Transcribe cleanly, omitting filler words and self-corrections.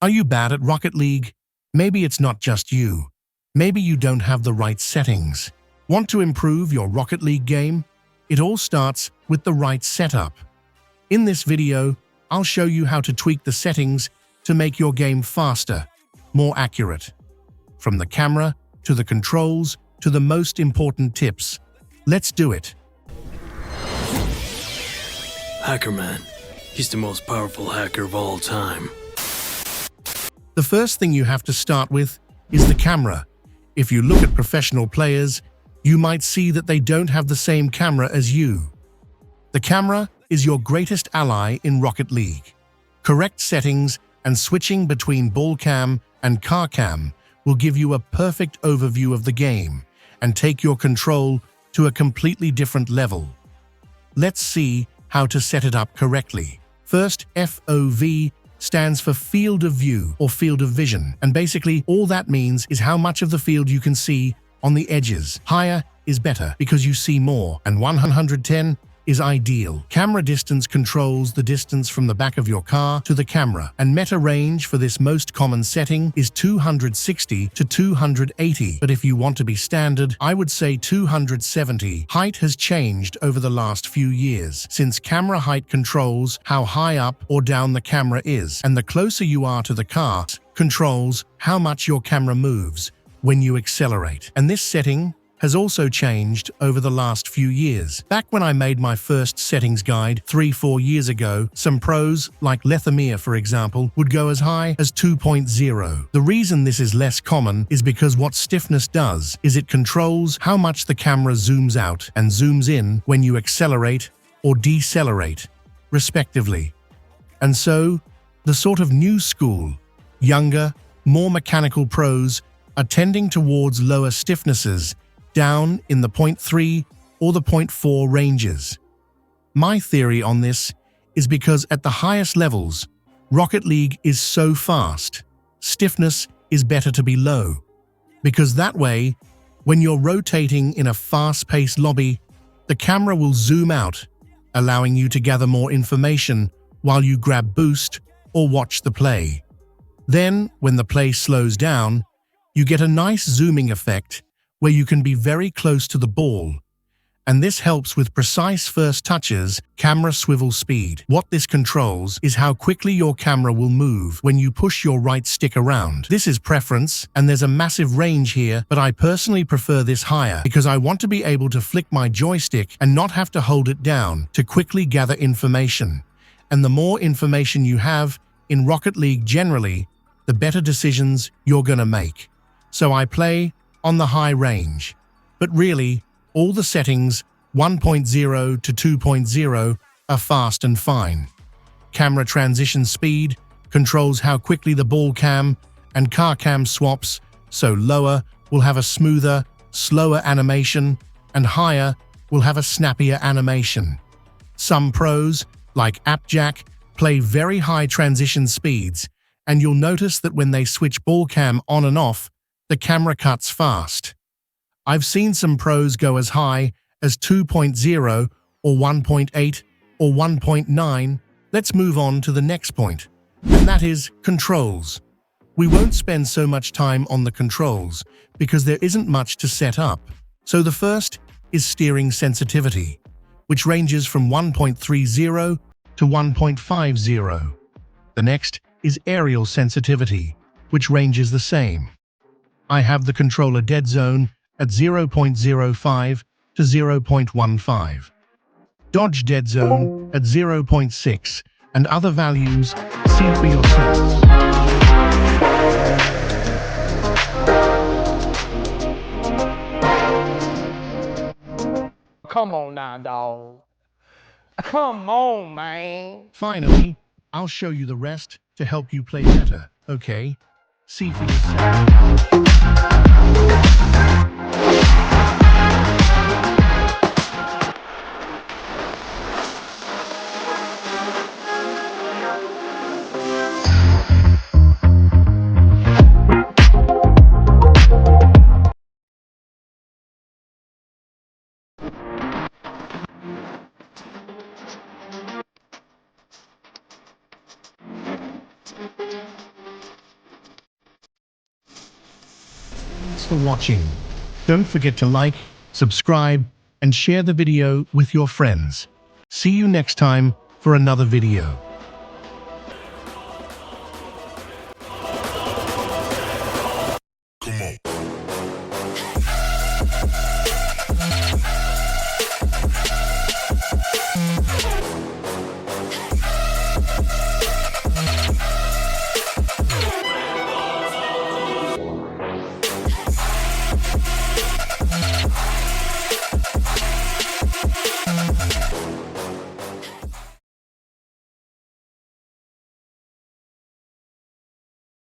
Are you bad at Rocket League? Maybe it's not just you. Maybe you don't have the right settings. Want to improve your Rocket League game? It all starts with the right setup. In this video, I'll show you how to tweak the settings to make your game faster, more accurate. From the camera, to the controls, to the most important tips. Let's do it. Hackerman. He's the most powerful hacker of all time. The first thing you have to start with is the camera. If you look at professional players, you might see that they don't have the same camera as you. The camera is your greatest ally in Rocket League. Correct settings and switching between ball cam and car cam will give you a perfect overview of the game and take your control to a completely different level. Let's see how to set it up correctly. First, FOV stands for field of view or field of vision, and basically all that means is how much of the field you can see on the edges. Higher is better because you see more, and 110 is ideal. Camera distance controls the distance from the back of your car to the camera, and meta range for this most common setting is 260 to 280, but if you want to be standard, I would say 270. Height has changed over the last few years, since camera height controls how high up or down the camera is, and the closer you are to the car, controls how much your camera moves when you accelerate. And this setting has also changed over the last few years. Back when I made my first settings guide 3-4 years ago, some pros, like Lethamia for example, would go as high as 2.0. The reason this is less common is because what stiffness does is it controls how much the camera zooms out and zooms in when you accelerate or decelerate, respectively. And so, the sort of new school, younger, more mechanical pros are tending towards lower stiffnesses down in the 0.3 or the 0.4 ranges. My theory on this is because at the highest levels, Rocket League is so fast, stiffness is better to be low. Because that way, when you're rotating in a fast-paced lobby, the camera will zoom out, allowing you to gather more information while you grab boost or watch the play. Then, when the play slows down, you get a nice zooming effect where you can be very close to the ball, and this helps with precise first touches, camera swivel speed. What this controls is how quickly your camera will move when you push your right stick around. This is preference, and there's a massive range here, but I personally prefer this higher because I want to be able to flick my joystick and not have to hold it down to quickly gather information. And the more information you have in Rocket League generally, the better decisions you're gonna make. So I play on the high range. But really, all the settings 1.0 to 2.0 are fast and fine. Camera transition speed controls how quickly the ball cam and car cam swaps, so lower will have a smoother, slower animation, and higher will have a snappier animation. Some pros, like AppJack, play very high transition speeds, and you'll notice that when they switch ball cam on and off, the camera cuts fast. I've seen some pros go as high as 2.0 or 1.8 or 1.9. Let's move on to the next point, and that is controls. We won't spend so much time on the controls because there isn't much to set up. So the first is steering sensitivity, which ranges from 1.30 to 1.50. The next is aerial sensitivity, which ranges the same. I have the controller dead zone at 0.05 to 0.15. Dodge dead zone at 0.6 and other values, see for yourselves. Come on now, dawg. Come on, man. Finally, I'll show you the rest to help you play better, okay? See for yourself. for watching. Don't forget to like, subscribe, and share the video with your friends. See you next time for another video.